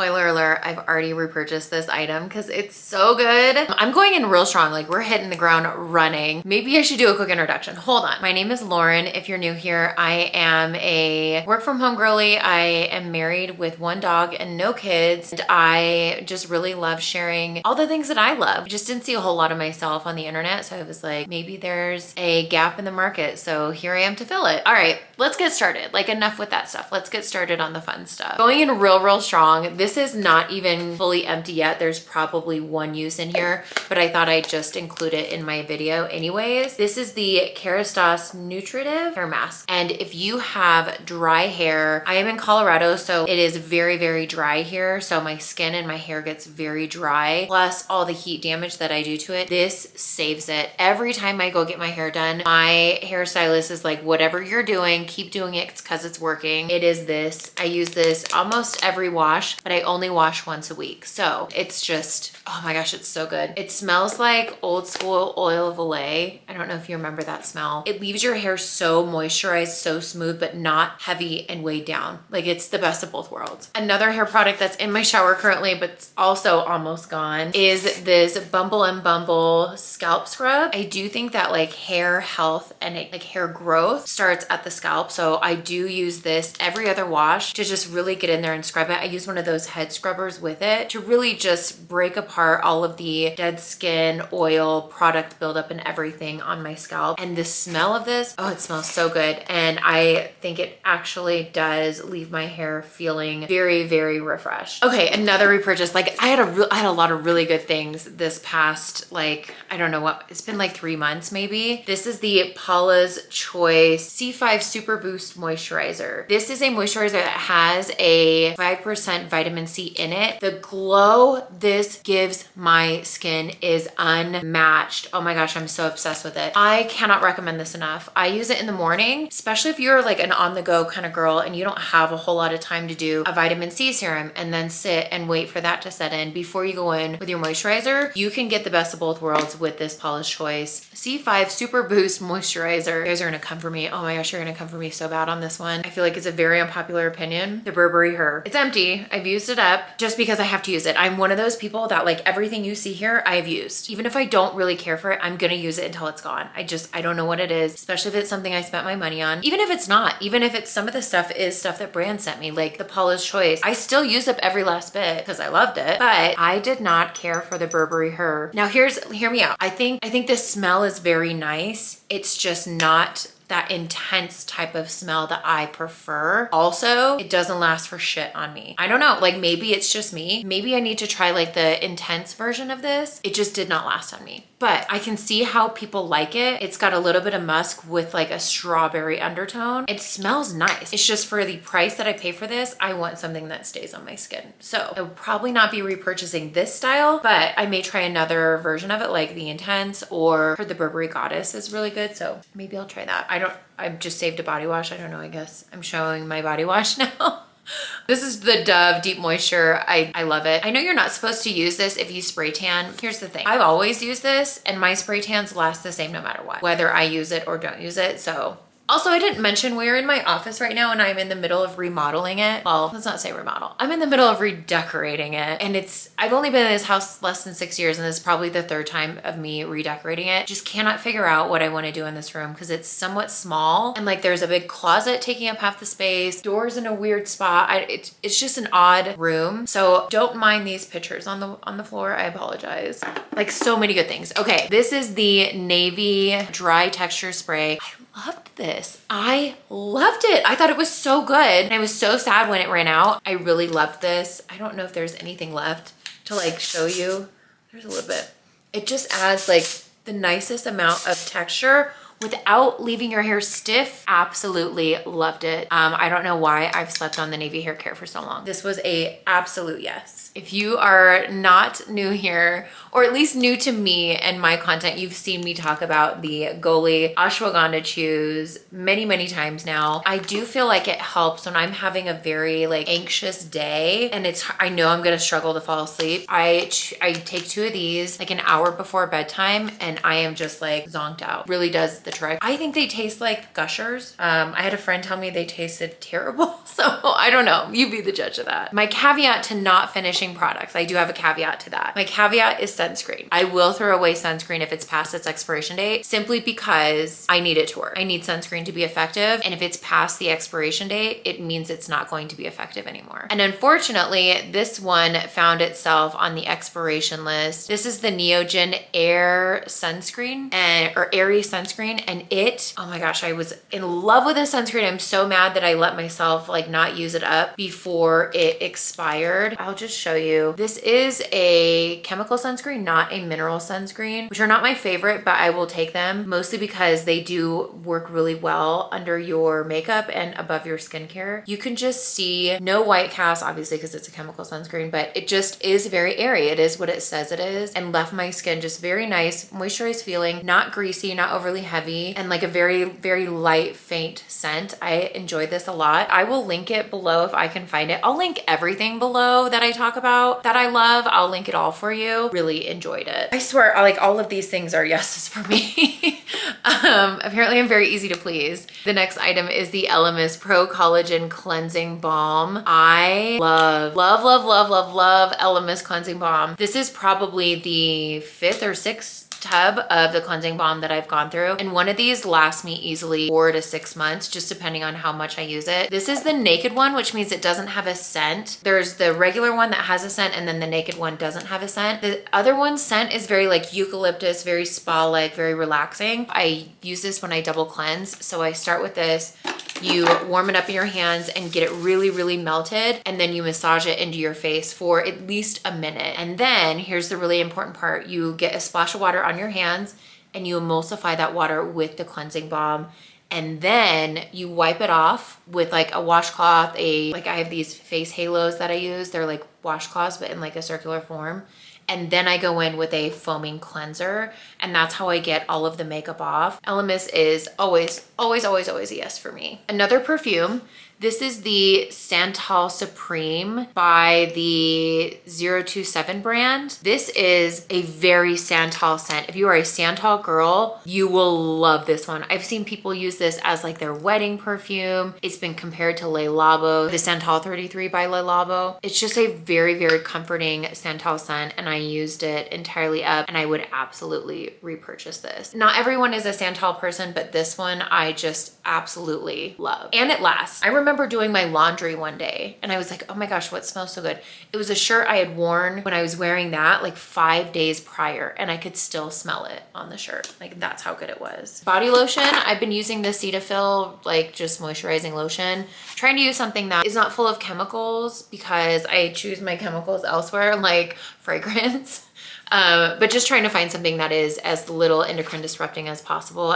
Spoiler alert, I've already repurchased this item because it's so good. I'm going in real strong, like we're hitting the ground running. Maybe I should do a quick introduction. Hold on. My name is Lauren. If you're new here, I am a work from home girly. I am married with one dog and no kids. And I just really love sharing all the things that I love. I just didn't see a whole lot of myself on the internet. So I was like, maybe there's a gap in the market. So here I am to fill it. All right, let's get started. Like enough with that stuff. Let's get started on the fun stuff. Going in real strong. This is not even fully empty yet. There's probably one use in here, but I thought I'd just include it in my video anyways. This is the Kerastase Nutritive Hair Mask. And if you have dry hair, I am in Colorado, so it is very dry here. So my skin and my hair gets very dry, plus all the heat damage that I do to it. This saves it. Every time I go get my hair done, my hairstylist is like, whatever you're doing, keep doing it because it's working. It is this. I use this almost every wash, but I only wash once a week. So it's just, oh my gosh, it's so good. It smells like old school oil of Olay. I don't know if you remember that smell. It leaves your hair so moisturized, so smooth, but not heavy and weighed down. Like it's the best of both worlds. Another hair product that's in my shower currently, but it's also almost gone, is this Bumble and Bumble scalp scrub. I do think that like hair health and like hair growth starts at the scalp. So I do use this every other wash to just really get in there and scrub it. I use one of those head scrubbers with it to really just break apart all of the dead skin, oil, product buildup and everything on my scalp. And the smell of this, oh, it smells so good. And I think it actually does leave my hair feeling very refreshed. Okay, another repurchase. Like I had a lot of really good things this past, like, I don't know what, it's been like 3 months maybe. This is the Paula's Choice C5 Super Boost Moisturizer. This is a moisturizer that has a 5% vitamin C in it. The glow this gives my skin is unmatched. Oh my gosh, I'm so obsessed with it. I cannot recommend this enough. I use it in the morning, especially if you're like an on-the-go kind of girl and you don't have a whole lot of time to do a vitamin C serum and then sit and wait for that to set in before you go in with your moisturizer. You can get the best of both worlds with this Paula's Choice C5 Super Boost Moisturizer. You guys are gonna come for me. Oh my gosh, you're gonna come for me so bad on this one. I feel like it's a very unpopular opinion. The Burberry Her. It's empty. I've used it up just because I have to use it. I'm one of those people that like everything you see here, I've used. Even if I don't really care for it, I'm gonna use it until it's gone. I don't know what it is, especially if it's something I spent my money on. Even if it's not, even if it's some of the stuff is stuff that brands sent me, like the Paula's Choice. I still use up every last bit because I loved it, but I did not care for the Burberry Her. Now hear me out. I think the smell is very nice. It's just not that intense type of smell that I prefer. Also, it doesn't last for shit on me. I don't know, like maybe it's just me. Maybe I need to try like the intense version of this. It just did not last on me. But I can see how people like it. It's got a little bit of musk with like a strawberry undertone. It smells nice. It's just for the price that I pay for this, I want something that stays on my skin. So I will probably not be repurchasing this style, but I may try another version of it like the Intense, or for the Burberry Goddess is really good. So maybe I'll try that. I've just saved a body wash. I don't know, I guess I'm showing my body wash now. This is the Dove Deep Moisture. I love it. I know you're not supposed to use this if you spray tan. Here's the thing. I've always used this and my spray tans last the same no matter what, whether I use it or don't use it. So also, I didn't mention we're in my office right now and I'm in the middle of remodeling it. Well, let's not say remodel. I'm in the middle of redecorating it. And I've only been in this house less than 6 years and this is probably the third time of me redecorating it. Just cannot figure out what I want to do in this room because it's somewhat small. And like there's a big closet taking up half the space, doors in a weird spot. It's just an odd room. So don't mind these pictures on the floor. I apologize. Like so many good things. Okay, this is the Navy Dry Texture Spray. I loved this. I loved it. I thought it was so good. And I was so sad when it ran out. I really loved this. I don't know if there's anything left to like show you. There's a little bit. It just adds like the nicest amount of texture without leaving your hair stiff. Absolutely loved it. I don't know why I've slept on the Navy hair care for so long. This was a absolute yes. If you are not new here, or at least new to me and my content, you've seen me talk about the Goli ashwagandha chews many times now. I do feel like it helps when I'm having a very like anxious day and I know I'm gonna struggle to fall asleep. I take 2 of these like an hour before bedtime and I am just like zonked out. Really does the trick. I think they taste like Gushers. I had a friend tell me they tasted terrible. So I don't know. You be the judge of that. My caveat to not finishing products. I do have a caveat to that. My caveat is sunscreen. I will throw away sunscreen if it's past its expiration date, simply because I need it to work. I need sunscreen to be effective. And if it's past the expiration date, it means it's not going to be effective anymore. And unfortunately, this one found itself on the expiration list. This is the Neogen Air sunscreen or Airy sunscreen. And it, oh my gosh, I was in love with this sunscreen. I'm so mad that I let myself like not use it up before it expired. I'll just show you. This is a chemical sunscreen, not a mineral sunscreen, which are not my favorite, but I will take them mostly because they do work really well under your makeup and above your skincare. You can just see no white cast, obviously, because it's a chemical sunscreen, but it just is very airy. It is what it says it is, and left my skin just very nice, moisturized feeling, not greasy, not overly heavy, and like a very, very light, faint scent. I enjoy this a lot. I will link it below if I can find it. I'll link everything below that I talk about that I love. I'll link it all for you. Really enjoyed it. I swear, like all of these things are yeses for me. Apparently I'm very easy to please. The next item is the Elemis Pro Collagen Cleansing Balm. I love Elemis Cleansing Balm. This is probably the 5th or 6th tub of the cleansing balm that I've gone through, and one of these lasts me easily 4 to 6 months, just depending on how much I use it. This is the naked one, which means it doesn't have a scent. There's the regular one that has a scent, and then the naked one doesn't have a scent. The other one's scent is very like eucalyptus, very spa-like, very relaxing. I use this when I double cleanse, so I start with this. You warm it up in your hands and get it really, really melted, and then you massage it into your face for at least a minute. And then here's the really important part. You get a splash of water on your hands and you emulsify that water with the cleansing balm. And then you wipe it off with like a washcloth, like I have these face halos that I use. They're like washcloths, but in like a circular form. And then I go in with a foaming cleanser, and that's how I get all of the makeup off. Elemis is always, always, always, always a yes for me. Another perfume. This is the Santal Supreme by the 027 brand. This is a very Santal scent. If you are a Santal girl, you will love this one. I've seen people use this as like their wedding perfume. It's been compared to Le Labo, the Santal 33 by Le Labo. It's just a very, very comforting Santal scent, and I used it entirely up, and I would absolutely repurchase this. Not everyone is a Santal person, but this one I just absolutely love. And it lasts. I remember doing my laundry one day and I was like, oh my gosh, what smells so good? It was a shirt I had worn when I was wearing that like 5 days prior, and I could still smell it on the shirt. Like that's how good it was. Body lotion. I've been using the Cetaphil, like just moisturizing lotion. Trying to use something that is not full of chemicals because I choose my chemicals elsewhere, like fragrance. But just trying to find something that is as little endocrine disrupting as possible.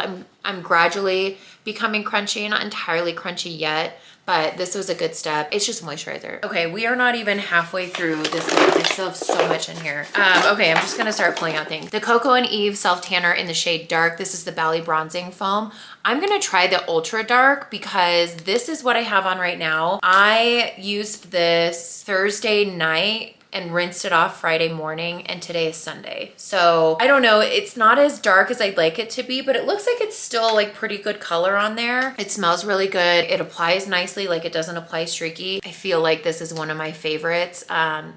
I'm gradually becoming crunchy, not entirely crunchy yet, but this was a good step. It's just moisturizer. Okay, we are not even halfway through this one. I still have so much in here. Okay, I'm just gonna start pulling out things. The Coco and Eve Self Tanner in the shade Dark. This is the Bali Bronzing Foam. I'm gonna try the Ultra Dark because this is what I have on right now. I used this Thursday night and rinsed it off Friday morning, and today is Sunday. So I don't know, it's not as dark as I'd like it to be, but it looks like it's still like pretty good color on there. It smells really good. It applies nicely, like it doesn't apply streaky. I feel like this is one of my favorites.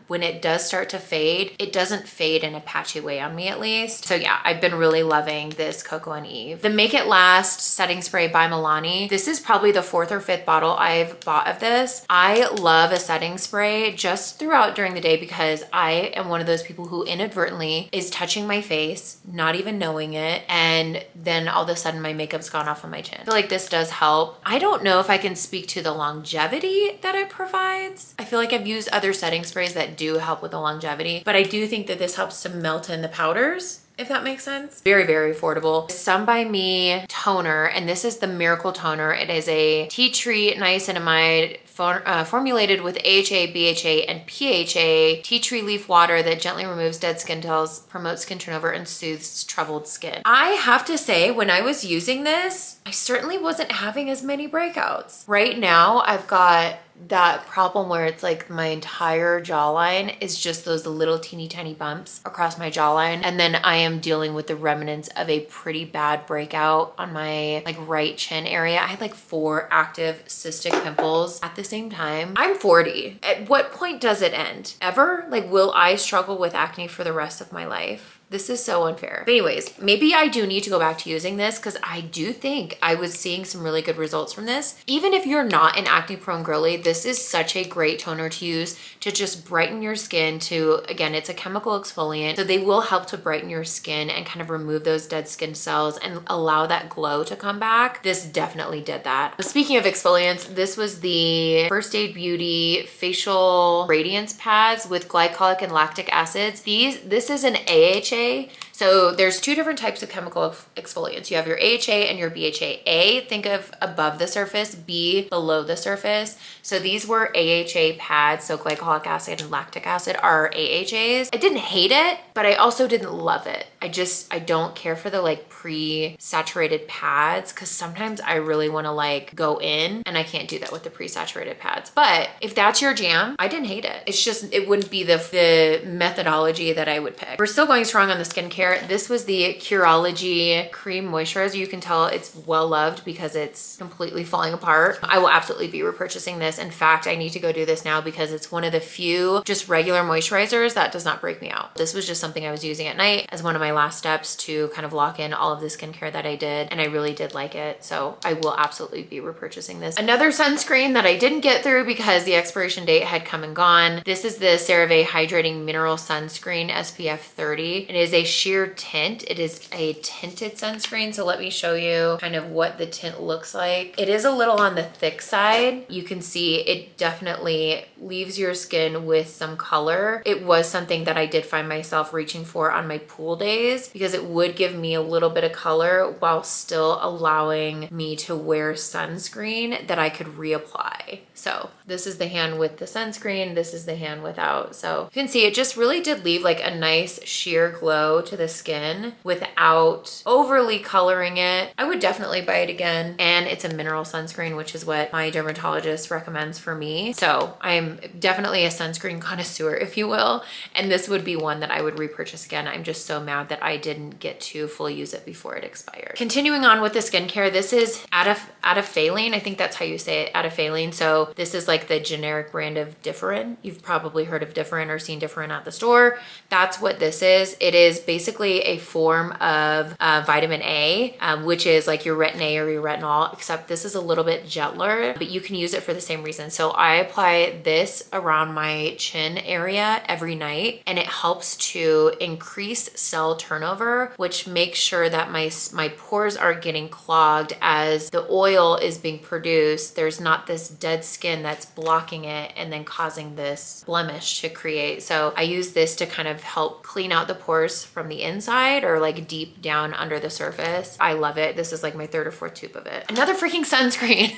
When it does start to fade, it doesn't fade in a patchy way on me at least. So yeah, I've been really loving this Coco and Eve. The Make It Last Setting Spray by Milani. This is probably the 4th or 5th bottle I've bought of this. I love a setting spray just throughout during the day because I am one of those people who inadvertently is touching my face, not even knowing it, and then all of a sudden my makeup's gone off on my chin. I feel like this does help. I don't know if I can speak to the longevity that it provides. I feel like I've used other setting sprays that do help with the longevity, but I do think that this helps to melt in the powders, if that makes sense. Very, very affordable. Some by Me toner, and this is the Miracle Toner. It is a tea tree niacinamide formulated with AHA, BHA, and PHA tea tree leaf water that gently removes dead skin cells, promotes skin turnover, and soothes troubled skin. I have to say, when I was using this, I certainly wasn't having as many breakouts. Right now, I've got that problem where it's like my entire jawline is just those little teeny tiny bumps across my jawline. And then I am dealing with the remnants of a pretty bad breakout on my like right chin area. I had like 4 active cystic pimples at the same time. I'm 40. At what point does it end? Ever? Like, will I struggle with acne for the rest of my life? This is so unfair. But anyways, maybe I do need to go back to using this because I do think I was seeing some really good results from this. Even if you're not an acne prone girly, this is such a great toner to use to just brighten your skin to, again, it's a chemical exfoliant. So they will help to brighten your skin and kind of remove those dead skin cells and allow that glow to come back. This definitely did that. Speaking of exfoliants, this was the First Aid Beauty facial radiance pads with glycolic and lactic acids. This is an AHA. So there's 2 different types of chemical exfoliants. You have your AHA and your BHA. A, think of above the surface, B, below the surface. So these were AHA pads. So glycolic acid and lactic acid are AHAs. I didn't hate it, but I also didn't love it. I don't care for the like pre-saturated pads because sometimes I really want to like go in and I can't do that with the pre-saturated pads. But if that's your jam, I didn't hate it. It's just, it wouldn't be the methodology that I would pick. We're still going strong on the skincare. This was the Curology Cream Moisturizer. You can tell it's well loved because it's completely falling apart. I will absolutely be repurchasing this. In fact, I need to go do this now because it's one of the few just regular moisturizers that does not break me out. This was just something I was using at night as one of my last steps to kind of lock in all of the skincare that I did, and I really did like it. So I will absolutely be repurchasing this. Another sunscreen that I didn't get through because the expiration date had come and gone. This is the CeraVe Hydrating Mineral Sunscreen SPF 30. It is a sheer tint. It is a tinted sunscreen. So let me show you kind of what the tint looks like. It is a little on the thick side. You can see it definitely leaves your skin with some color. It was something that I did find myself reaching for on my pool days because it would give me a little bit of color while still allowing me to wear sunscreen that I could reapply. So this is the hand with the sunscreen. This is the hand without. So you can see it just really did leave like a nice sheer glow to the skin without overly coloring it. I would definitely buy it again. And it's a mineral sunscreen, which is what my dermatologist recommends for me. So I'm definitely a sunscreen connoisseur, if you will. And this would be one that I would repurchase again. I'm just so mad that I didn't get to fully use it before it expired. Continuing on with the skincare, this is Adaphalene. I think that's how you say it, Adaphalene. So this is like the generic brand of Differin. You've probably heard of Differin or seen Differin at the store. That's what this is. It is basically a form of vitamin A, which is like your Retin-A or your retinol, except this is a little bit gentler, but you can use it for the same reason. So I apply this around my chin area every night, and it helps to increase cell turnover, which makes sure that my pores aren't getting clogged as the oil is being produced. There's not this dead skin that's blocking it and then causing this blemish to create. So I use this to kind of help clean out the pores from the inside or like deep down under the surface. I love it. This is like my 3rd or 4th tube of it. Another freaking sunscreen.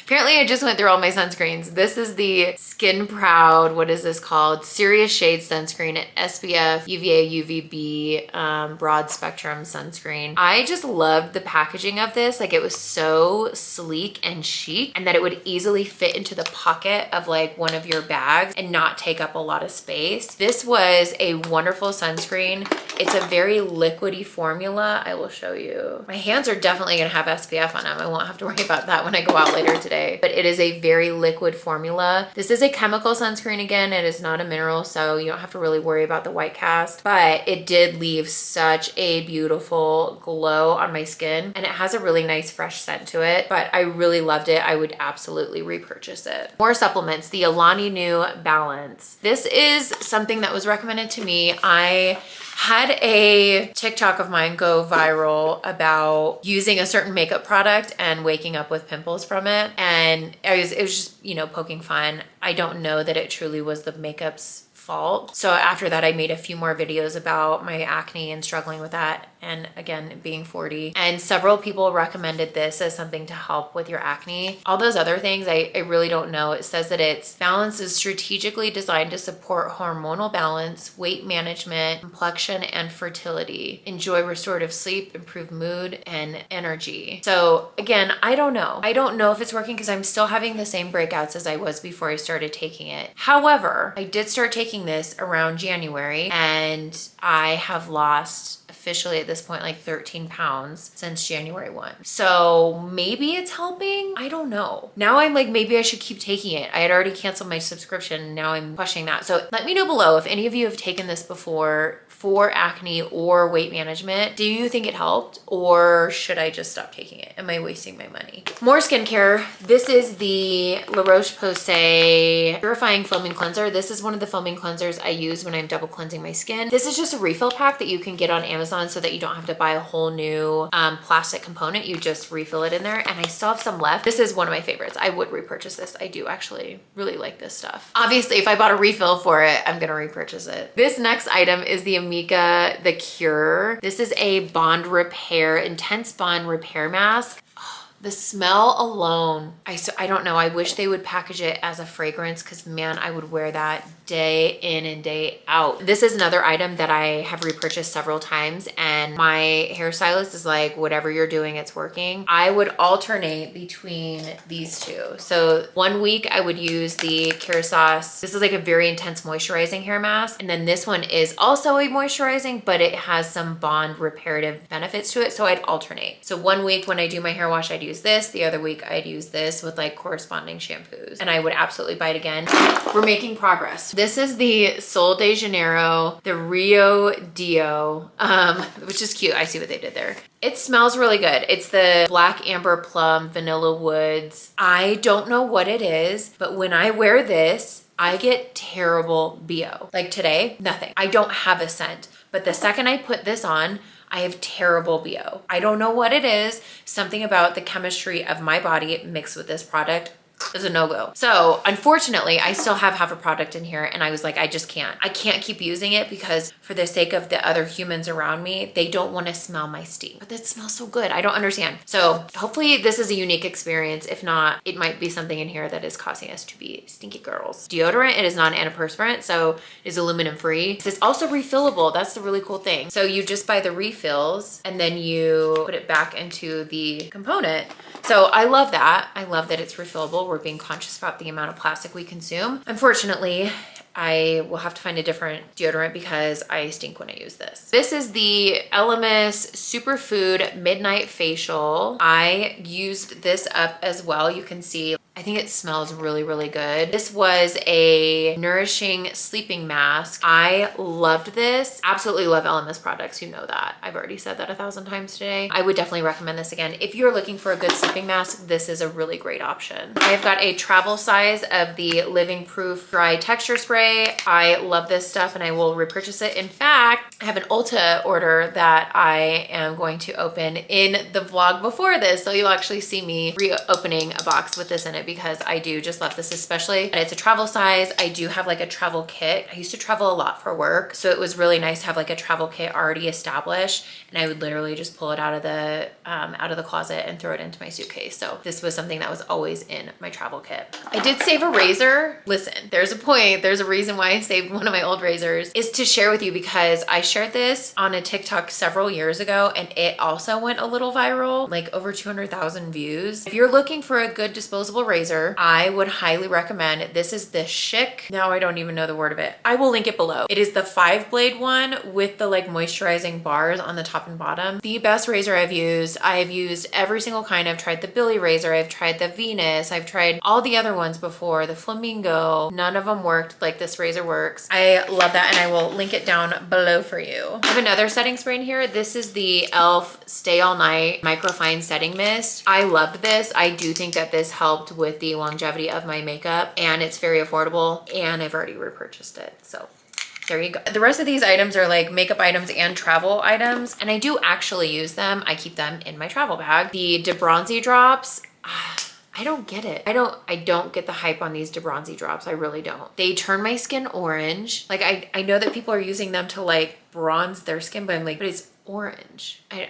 Apparently I just went through all my sunscreens. This is the Skin Proud, what is this called? Serious Shade Sunscreen, SPF, UVA, UVB, broad spectrum sunscreen. I just loved the packaging of this. Like it was so sleek and chic, and that it would easily fit into the pocket of like one of your bags and not take up a lot of space. This was a wonderful sunscreen. It's a very liquidy formula. I will show you. My hands are definitely gonna have SPF on them. I won't have to worry about that when I go out later today, but it is a very liquid formula. This is a chemical sunscreen again. It is not a mineral, so you don't have to really worry about the white cast, but it did leave such a beautiful glow on my skin, and it has a really nice fresh scent to it, but I really loved it. I would absolutely repurchase it. More supplements, the Alani Nu Balance. This is something that was recommended to me. I had a TikTok of mine go viral about using a certain makeup product and waking up with pimples from it. And it was just, you know, poking fun. I don't know that it truly was the makeup's fault. So after that, I made a few more videos about my acne and struggling with that. And again, being 40. And several people recommended this as something to help with your acne. All those other things, I really don't know. It says that its balance is strategically designed to support hormonal balance, weight management, complexion, and fertility. Enjoy restorative sleep, improve mood, and energy. So again, I don't know. I don't know if it's working because I'm still having the same breakouts as I was before I started taking it. However, I did start taking this around January and I have lost officially at this point like 13 pounds since January 1. So maybe it's helping. I don't know. Now I'm like, maybe I should keep taking it. I had already canceled my subscription and now I'm questioning that. So let me know below if any of you have taken this before for acne or weight management. Do you think it helped or should I just stop taking it? Am I wasting my money? More skincare. This is the La Roche-Posay Purifying Foaming Cleanser. This is one of the foaming cleansers I use when I'm double cleansing my skin. This is just a refill pack that you can get on Amazon so that you don't have to buy a whole new plastic component. You just refill it in there and I still have some left. This is one of my favorites. I would repurchase this. I do actually really like this stuff. Obviously, if I bought a refill for it, I'm gonna repurchase it. This next item is the Amika The Cure. This is a bond repair, intense bond repair mask. The smell alone, I don't know. I wish they would package it as a fragrance because man, I would wear that day in and day out. This is another item that I have repurchased several times and my hairstylist is like, whatever you're doing, it's working. I would alternate between these two. So one week I would use the Cure Sauce. This is like a very intense moisturizing hair mask. And then this one is also a moisturizing, but it has some bond reparative benefits to it. So I'd alternate. So one week when I do my hair wash, I'd use this. The other week I'd use this with like corresponding shampoos and I would absolutely buy it again. We're making progress. This is the Sol de Janeiro, the Rio Dio, which is cute. I see what they did there. It smells really good. It's the Black Amber Plum Vanilla Woods. I don't know what it is, but when I wear this, I get terrible BO. Like today, nothing. I don't have a scent, but the second I put this on, I have terrible BO. I don't know what it is. Something about the chemistry of my body mixed with this product is a no-go. So unfortunately, I still have half a product in here and I was like, I just can't. I can't keep using it because for the sake of the other humans around me, they don't want to smell my steam. But that smells so good. I don't understand. So hopefully this is a unique experience. If not, it might be something in here that is causing us to be stinky girls. Deodorant, it is not an antiperspirant, so it is aluminum free. It's also refillable. That's the really cool thing. So you just buy the refills and then you put it back into the component. So I love that. I love that it's refillable. We're being conscious about the amount of plastic we consume. Unfortunately, I will have to find a different deodorant because I stink when I use this. This is the LMS Superfood Midnight Facial. I used this up as well. You can see, I think it smells really, really good. This was a nourishing sleeping mask. I loved this. Absolutely love LMS products. You know that. I've already said that 1,000 times today. I would definitely recommend this again. If you're looking for a good sleeping mask, this is a really great option. I've got a travel size of the Living Proof Dry Texture Spray. I love this stuff and I will repurchase it. In fact, I have an Ulta order that I am going to open in the vlog before this. So you'll actually see me reopening a box with this in it because I do just love this, especially. And it's a travel size. I do have like a travel kit. I used to travel a lot for work. So it was really nice to have like a travel kit already established. And I would literally just pull it out of the closet and throw it into my suitcase. So this was something that was always in my travel kit. I did save a razor. Listen, there's a point. There's a reason why I saved one of my old razors is to share with you because I shared this on a TikTok several years ago and it also went a little viral, like over 200,000 views. If you're looking for a good disposable razor, I would highly recommend, this is the Chic, now I don't even know the word of it. I will link it below. It is the 5-blade one with the like moisturizing bars on the top and bottom. The best razor I've used. I've used every single kind. I've tried the Billy razor. I've tried the Venus. I've tried all the other ones before, the Flamingo. None of them worked like this razor works. I love that and I will link it down below for you. I have another setting spray in here. This is the e.l.f. Stay All Night Microfine Setting Mist. I loved this. I do think that this helped with the longevity of my makeup and it's very affordable and I've already repurchased it. So there you go. The rest of these items are like makeup items and travel items and I do actually use them. I keep them in my travel bag. The De Bronzy drops, I I don't get it. I don't get the hype on these DeBronzi drops. I really don't. They turn my skin orange. Like I know that people are using them to like bronze their skin, but I'm like, but it's orange. I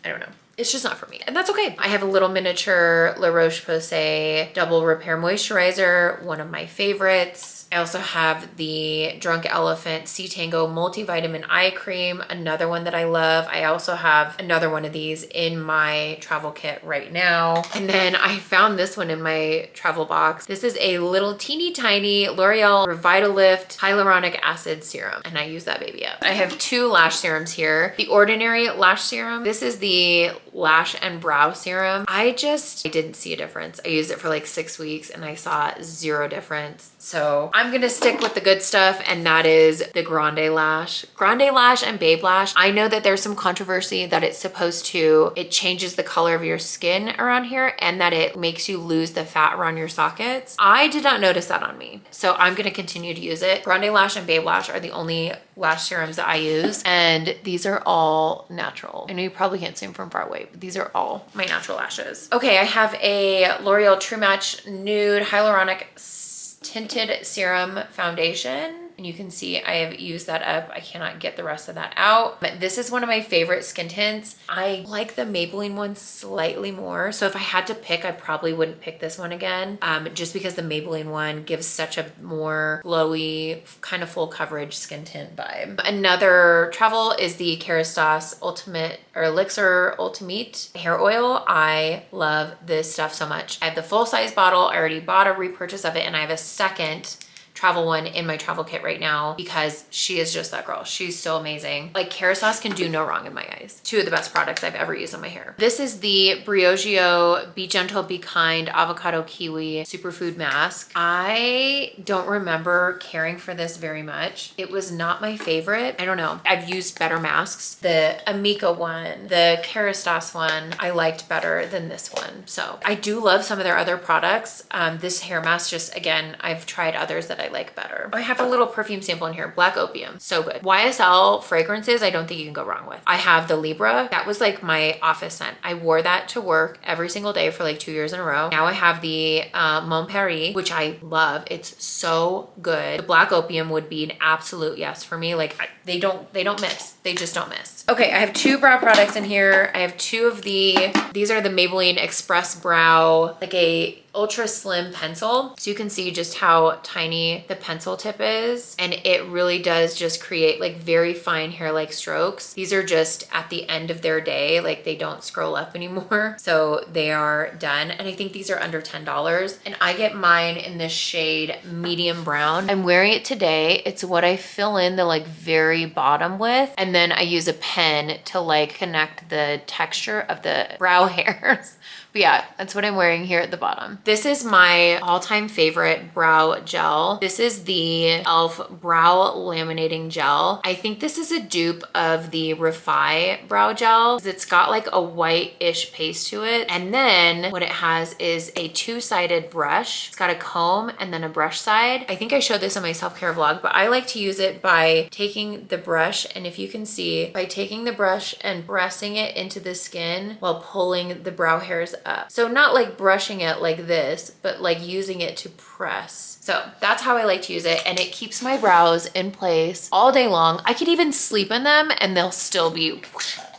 don't know. It's just not for me, and that's okay. I have a little miniature La Roche-Posay double repair moisturizer, one of my favorites. I also have the Drunk Elephant Sea Tango multivitamin eye cream, another one that I love. I also have another one of these in my travel kit right now. And then I found this one in my travel box. This is a little teeny tiny L'Oreal Revitalift Hyaluronic Acid Serum, and I use that baby up. I have 2 lash serums here. The Ordinary Lash Serum. This is the Lash and Brow Serum. I didn't see a difference. I used it for like 6 weeks and I saw 0 difference. So I'm gonna stick with the good stuff, and that is the Grande Lash. Grande Lash and Babe Lash. I know that there's some controversy that it changes the color of your skin around here and that it makes you lose the fat around your sockets. I did not notice that on me. So I'm gonna continue to use it. Grande Lash and Babe Lash are the only lash serums that I use, and these are all natural. I know you probably can't see them from far away, but these are all my natural lashes. Okay, I have a L'Oreal True Match Nude Hyaluronic Tinted Serum Foundation. And you can see I have used that up. I cannot get the rest of that out. But this is one of my favorite skin tints. I like the Maybelline one slightly more. So if I had to pick, I probably wouldn't pick this one again. Just because the Maybelline one gives such a more glowy, kind of full coverage skin tint vibe. Another travel is the Kerastase Ultimate or Elixir Ultimate Hair Oil. I love this stuff so much. I have the full size bottle. I already bought a repurchase of it, and I have a second travel one in my travel kit right now because she is just that girl. She's so amazing. Like, Kerastase can do no wrong in my eyes. 2 of the best products I've ever used on my hair. This is the Briogeo Be Gentle, Be Kind Avocado Kiwi Superfood Mask. I don't remember caring for this very much. It was not my favorite. I don't know. I've used better masks. The Amika one, the Kerastase one, I liked better than this one. So I do love some of their other products. This hair mask, just again, I've tried others that I like better. I have a little perfume sample in here, Black Opium, so good. YSL fragrances, I don't think you can go wrong with. I have the Libra. That was like my office scent. I wore that to work every single day for like 2 years in a row. Now I have the Mon Paris, which I love. It's so good. The Black Opium would be an absolute yes for me. Like, they don't miss. They just don't miss. Okay, I have 2 brow products in here. I have 2 of these are the Maybelline Express Brow, like a ultra slim pencil. So you can see just how tiny the pencil tip is. And it really does just create like very fine hair-like strokes. These are just at the end of their day, like they don't scroll up anymore. So they are done. And I think these are under $10. And I get mine in this shade medium brown. I'm wearing it today. It's what I fill in the like very bottom with. And then I use a pen to like connect the texture of the brow hairs. But yeah, that's what I'm wearing here at the bottom. This is my all-time favorite brow gel. This is the e.l.f. Brow Laminating Gel. I think this is a dupe of the Refi Brow Gel. It's got like a white-ish paste to it. And then what it has is a 2-sided brush. It's got a comb and then a brush side. I think I showed this on my self-care vlog, but I like to use it by taking the brush, and if you can see, by taking the brush and pressing it into the skin while pulling the brow hairs up. So not like brushing it like this, but like using it to press. So that's how I like to use it, and it keeps my brows in place all day long. I could even sleep in them and they'll still be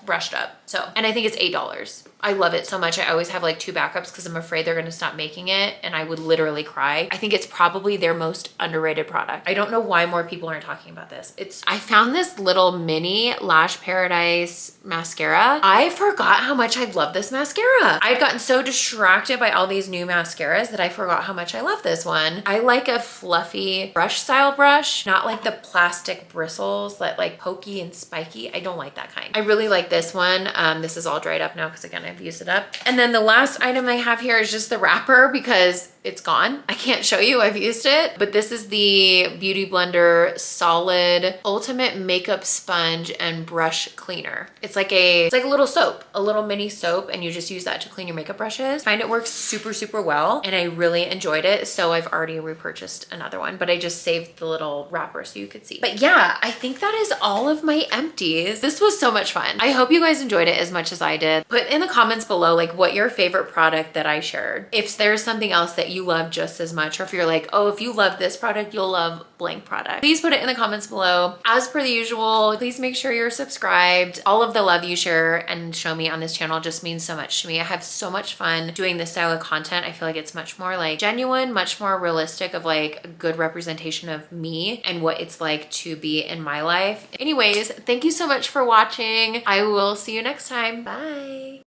brushed up. So, and I think it's $8. I love it so much. I always have like 2 backups because I'm afraid they're gonna stop making it and I would literally cry. I think it's probably their most underrated product. I don't know why more people aren't talking about this. I found this little mini Lash Paradise mascara. I forgot how much I love this mascara. I'd gotten so distracted by all these new mascaras that I forgot how much I love this one. I like a fluffy brush style brush, not like the plastic bristles that like pokey and spiky. I don't like that kind. I really like this one. This is all dried up now because again, I've used it up. And then the last item I have here is just the wrapper because it's gone. I can't show you, I've used it, but this is the Beauty Blender Solid Ultimate Makeup Sponge and Brush Cleaner. It's like a little soap, a little mini soap, and you just use that to clean your makeup brushes. I find it works super, super well, and I really enjoyed it. So I've already repurchased another one, but I just saved the little wrapper so you could see. But yeah, I think that is all of my empties. This was so much fun. I hope you guys enjoyed it as much as I did. Put in the comments below like what your favorite product that I shared. If there's something else that you love just as much, or if you're like, oh, if you love this product, you'll love blank product. Please put it in the comments below. As per the usual, please make sure you're subscribed. All of the love you share and show me on this channel just means so much to me. I have so much fun doing this style of content. I feel like it's much more like genuine, much more realistic of like a good representation of me and what it's like to be in my life. Anyways, thank you so much for watching. I will see you next time. Bye.